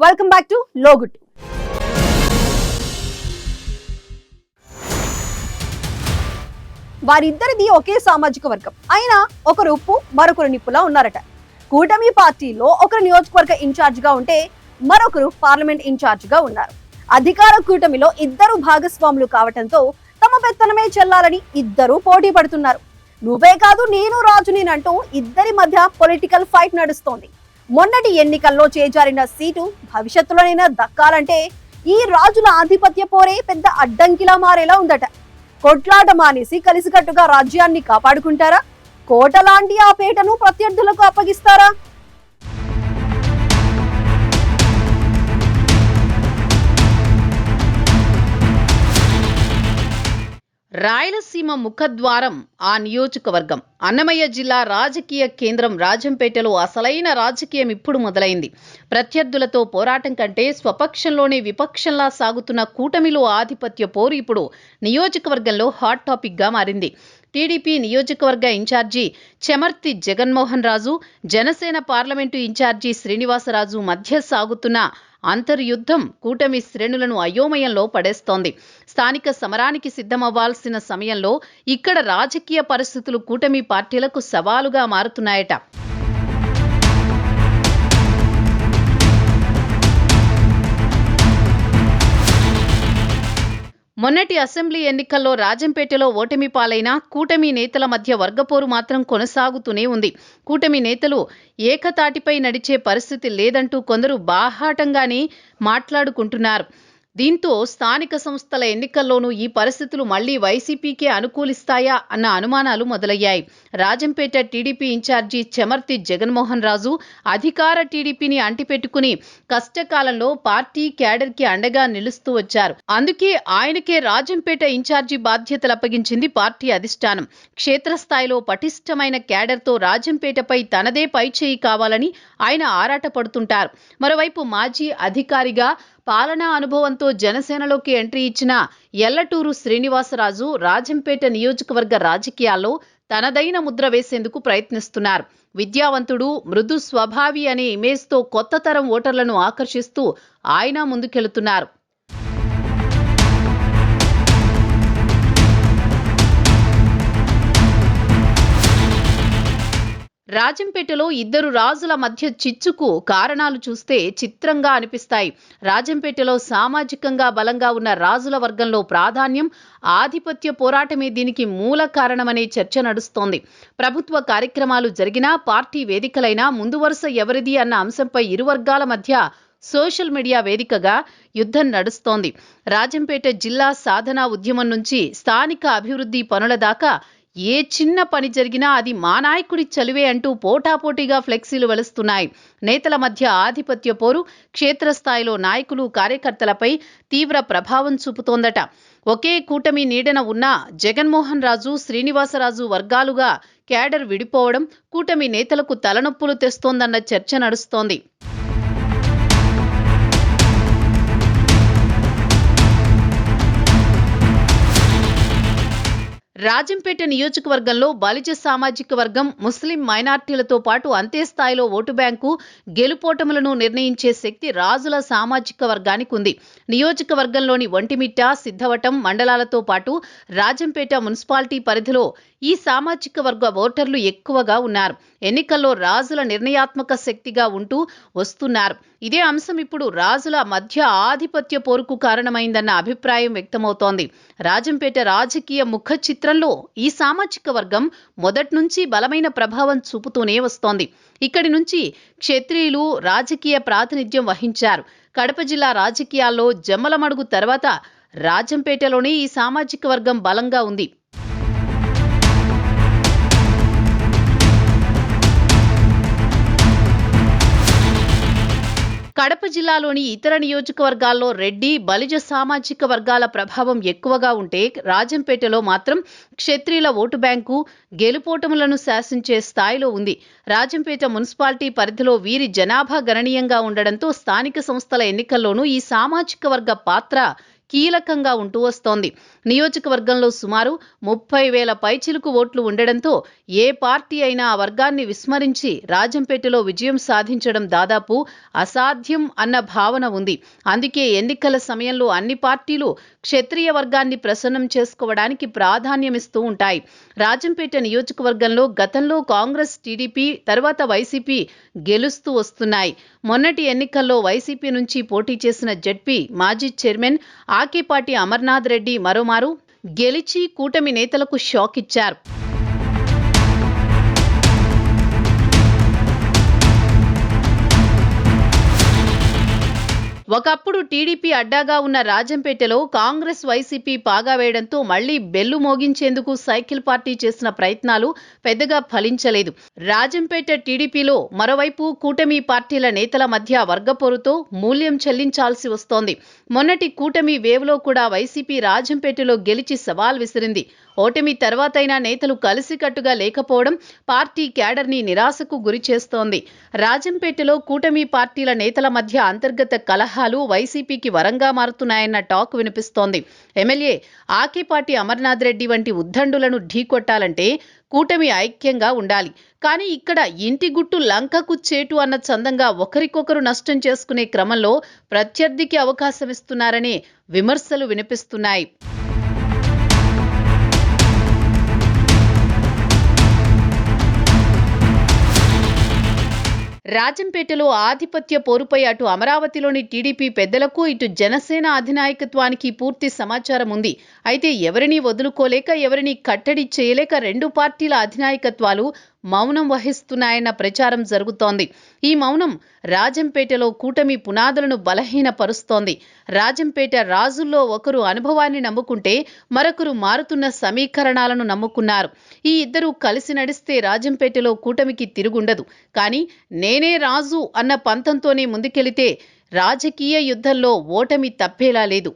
Welcome back to లోగుట్టు. వారిద్దరిది ఒకే సామాజిక వర్గం అయినా ఒకరు ఉప్పు మరొకరు నిప్పులా ఉన్నారట. కూటమి పార్టీలో ఒకరు నియోజకవర్గ ఇన్ఛార్జ్ గా ఉంటే మరొకరు పార్లమెంట్ ఇన్ఛార్జ్ గా ఉన్నారు. అధికార కూటమిలో ఇద్దరు భాగస్వాములు కావటంతో తమ పెత్తనమే చెల్లాలని ఇద్దరు పోటీ పడుతున్నారు. నువ్వే కాదు నేను రాజునేనంటూ ఇద్దరి మధ్య పొలిటికల్ ఫైట్ నడుస్తోంది. మొన్నటి ఎన్నికల్లో చేజారిన సీటు భవిష్యత్తులోనైనా దక్కాలంటే ఈ రాజుల ఆధిపత్య పోరే పెద్ద అడ్డంకిలా మారేలా ఉందట. కొట్లాట మానేసి కలిసికట్టుగా రాజ్యాన్ని కాపాడుకుంటారా? కోట లాంటి ఆ పేటను ప్రత్యర్థులకు అప్పగిస్తారా? రాయలసీమ ముఖద్వారం ఆ నియోజకవర్గం. అన్నమయ్య జిల్లా రాజకీయ కేంద్రం రాజంపేటలో అసలైన రాజకీయం ఇప్పుడు మొదలైంది. ప్రత్యర్థులతో పోరాటం కంటే స్వపక్షంలోనే విపక్షంలా సాగుతున్న కూటమిలో ఆధిపత్య పోరు ఇప్పుడు నియోజకవర్గంలో హాట్ టాపిక్ గా మారింది. టీడీపీ నియోజకవర్గ ఇన్ఛార్జి చెమర్తి జగన్మోహన్ రాజు, జనసేన పార్లమెంటు ఇన్ఛార్జి శ్రీనివాసరాజు మధ్య సాగుతున్న అంతర్యుద్ధం కూటమి శ్రేణులను అయోమయంలో పడేస్తోంది. స్థానిక సమరానికి సిద్ధమవ్వాల్సిన సమయంలో ఇక్కడ రాజకీయ పరిస్థితులు కూటమి పార్టీలకు సవాలుగా మారుతున్నాయట. మొన్నటి అసెంబ్లీ ఎన్నికల్లో రాజంపేటలో ఓటమి పాలైన కూటమి నేతల మధ్య వర్గపోరు మాత్రం కొనసాగుతూనే ఉంది. కూటమి నేతలు ఏకతాటిపై నడిచే పరిస్థితి లేదంటూ కొందరు బాహాటంగానే మాట్లాడుకుంటున్నారు. దీంతో స్థానిక సంస్థల ఎన్నికల్లోనూ ఈ పరిస్థితులు మళ్లీ వైసీపీకే అనుకూలిస్తాయా అన్న అనుమానాలు మొదలయ్యాయి. రాజంపేట టీడీపీ ఇన్ఛార్జి చెమర్తి జగన్మోహన్ రాజు అధికార టీడీపీని అంటిపెట్టుకుని కష్టకాలంలో పార్టీ క్యాడర్కి అండగా నిలుస్తూ వచ్చారు. అందుకే ఆయనకే రాజంపేట ఇన్ఛార్జి బాధ్యతలు అప్పగించింది పార్టీ అధిష్టానం. క్షేత్రస్థాయిలో పటిష్టమైన క్యాడర్తో రాజంపేటపై తనదే పైచేయి కావాలని ఆయన ఆరాటపడుతుంటారు. మరోవైపు మాజీ అధికారిగా పాలనా అనుభవంతో జనసేనలోకి ఎంట్రీ ఇచ్చిన ఎల్లటూరు శ్రీనివాసరాజు రాజంపేట నియోజకవర్గ రాజకీయాల్లో తనదైన ముద్ర వేసేందుకు ప్రయత్నిస్తున్నారు. విద్యావంతుడు, మృదు స్వభావి అనే ఇమేజ్తో కొత్త తరం ఓటర్లను ఆకర్షిస్తూ ఆయన ముందుకెళుతున్నారు. రాజంపేటలో ఇద్దరు రాజుల మధ్య చిచ్చుకు కారణాలు చూస్తే చిత్రంగా అనిపిస్తాయి. రాజంపేటలో సామాజికంగా బలంగా ఉన్న రాజుల వర్గంలో ప్రాధాన్యం, ఆధిపత్య పోరాటమే దీనికి మూల కారణమనే చర్చ నడుస్తోంది. ప్రభుత్వ కార్యక్రమాలు జరిగినా, పార్టీ వేదికలైనా ముందు వరుస ఎవరిది అన్న అంశంపై ఇరు వర్గాల మధ్య సోషల్ మీడియా వేదికగా యుద్ధం నడుస్తోంది. రాజంపేట జిల్లా సాధనా ఉద్యమం నుంచి స్థానిక అభివృద్ధి పనుల దాకా ఏ చిన్న పని జరిగినా అది మా నాయకుడి చలువే అంటూ పోటాపోటీగా ఫ్లెక్సీలు వెలుస్తున్నాయి. నేతల మధ్య ఆధిపత్య పోరు క్షేత్రస్థాయిలో నాయకులు, కార్యకర్తలపై తీవ్ర ప్రభావం చూపుతోందట. ఒకే కూటమి నీడన ఉన్న జగన్మోహన్ రాజు, శ్రీనివాసరాజు వర్గాలుగా క్యాడర్ విడిపోవడం కూటమి నేతలకు తలనొప్పులు తెస్తోందన్న చర్చ నడుస్తోంది. రాజంపేట నియోజకవర్గంలో బలిజ సామాజిక వర్గం, ముస్లిం మైనార్టీలతో పాటు అంతే స్థాయిలో ఓటు బ్యాంకు, గెలుపోటములను నిర్ణయించే శక్తి రాజుల సామాజిక వర్గానికి ఉంది. నియోజకవర్గంలోని ఒంటిమిట్ట, సిద్ధవటం మండలాలతో పాటు రాజంపేట మున్సిపాలిటీ పరిధిలో ఈ సామాజిక వర్గ ఓటర్లు ఎక్కువగా ఉన్నారు. ఎన్నికల్లో రాజుల నిర్ణయాత్మక శక్తిగా ఉంటూ వస్తున్నారు. ఇదే అంశం ఇప్పుడు రాజుల మధ్య ఆధిపత్య పోరుకు కారణమైందన్న అభిప్రాయం వ్యక్తమవుతోంది. రాజంపేట రాజకీయ ముఖ చిత్రంలో ఈ సామాజిక వర్గం మొదటి నుంచి బలమైన ప్రభావం చూపుతూనే వస్తోంది. ఇక్కడి నుంచి క్షత్రియులు రాజకీయ ప్రాతినిధ్యం వహించారు. కడప జిల్లా రాజకీయాల్లో జమ్మలమడుగు తర్వాత రాజంపేటలోనే ఈ సామాజిక వర్గం బలంగా ఉంది. కడప జిల్లాలోని ఇతర నియోజకవర్గాల్లో రెడ్డి, బలిజ సామాజిక వర్గాల ప్రభావం ఎక్కువగా ఉంటే రాజంపేటలో మాత్రం క్షత్రియుల ఓటు బ్యాంకు, గెలుపోటములను శాసించే స్థాయిలో ఉంది. రాజంపేట మున్సిపాలిటీ పరిధిలో వీరి జనాభా గణనీయంగా ఉండడంతో స్థానిక సంస్థల ఎన్నికల్లోనూ ఈ సామాజిక వర్గ పాత్ర కీలకంగా ఉంటూ వస్తోంది. నియోజకవర్గంలో సుమారు 30,000 పైచిలుకు ఓట్లు ఉండడంతో ఏ పార్టీ అయినా ఆ వర్గాన్ని విస్మరించి రాజంపేటలో విజయం సాధించడం దాదాపు అసాధ్యం అన్న భావన ఉంది. అందుకే ఎన్నికల సమయంలో అన్ని పార్టీలు క్షత్రియ వర్గాన్ని ప్రసన్నం చేసుకోవడానికి ప్రాధాన్యమిస్తూ ఉంటాయి. రాజంపేట నియోజకవర్గంలో గతంలో కాంగ్రెస్, టీడీపీ, తర్వాత వైసీపీ గెలుస్తూ వస్తున్నాయి. మొన్నటి ఎన్నికల్లో వైసీపీ నుంచి పోటీ చేసిన జెడ్పీ మాజీ చైర్మన్ ఆకేపాటి అమర్నాథ్ రెడ్డి మరోమారు గెలిచి కూటమి నేతలకు షాక్ ఇచ్చారు. ఒకప్పుడు టీడీపీ అడ్డాగా ఉన్న రాజంపేటలో కాంగ్రెస్, వైసీపీ పాగా వేయడంతో మళ్లీ బెల్లు మోగించేందుకు సైకిల్ పార్టీ చేసిన ప్రయత్నాలు పెద్దగా ఫలించలేదు. రాజంపేట టీడీపీలో మరోవైపు కూటమి పార్టీల నేతల మధ్య వర్గపోరుతో మూల్యం చెల్లించాల్సి వస్తోంది. మొన్నటి కూటమి వేవ్లో కూడా వైసీపీ రాజంపేటలో గెలిచి సవాల్ విసిరింది. ఓటమి తర్వాతైనా నేతలు కలిసికట్టుగా లేకపోవడం పార్టీ క్యాడర్ని నిరాశకు గురి చేస్తోంది. రాజంపేటలో కూటమి పార్టీల నేతల మధ్య అంతర్గత కలహాలు వైసీపీకి వరంగా మారుతున్నాయన్న టాక్ వినిపిస్తోంది. ఎమ్మెల్యే ఆకేపాటి అమర్నాథ్ రెడ్డి వంటి ఉద్దండులను ఢీకొట్టాలంటే కూటమి ఐక్యంగా ఉండాలి. కానీ ఇక్కడ ఇంటి గుట్టు లంకకు చేటు అన్న చందంగా ఒకరికొకరు నష్టం చేసుకునే క్రమంలో ప్రత్యర్థికి అవకాశమిస్తున్నారనే విమర్శలు వినిపిస్తున్నాయి. రాజంపేటలో ఆధిపత్య పోరుపై అటు అమరావతిలోని టీడీపీ పెద్దలకు, ఇటు జనసేన అధినాయకత్వానికి పూర్తి సమాచారం ఉంది. అయితే ఎవరిని వదులుకోలేక, ఎవరిని కట్టడి చేయలేక రెండు పార్టీల అధినాయకత్వాలు మౌనం వహిస్తున్నాయన్న ప్రచారం జరుగుతోంది. ఈ మౌనం రాజంపేటలో కూటమి పునాదులను బలహీనపరుస్తోంది. రాజంపేట రాజుల్లో ఒకరు అనుభవాన్ని నమ్ముకుంటే మరొకరు మారుతున్న సమీకరణాలను నమ్ముకున్నారు. ఈ ఇద్దరూ కలిసి నడిస్తే రాజంపేటలో కూటమికి తిరుగుండదు. కానీ నేనే రాజు అన్న పంతంతోనే ముందుకెళితే రాజకీయ యుద్ధంలో ఓటమి తప్పేలా లేదు.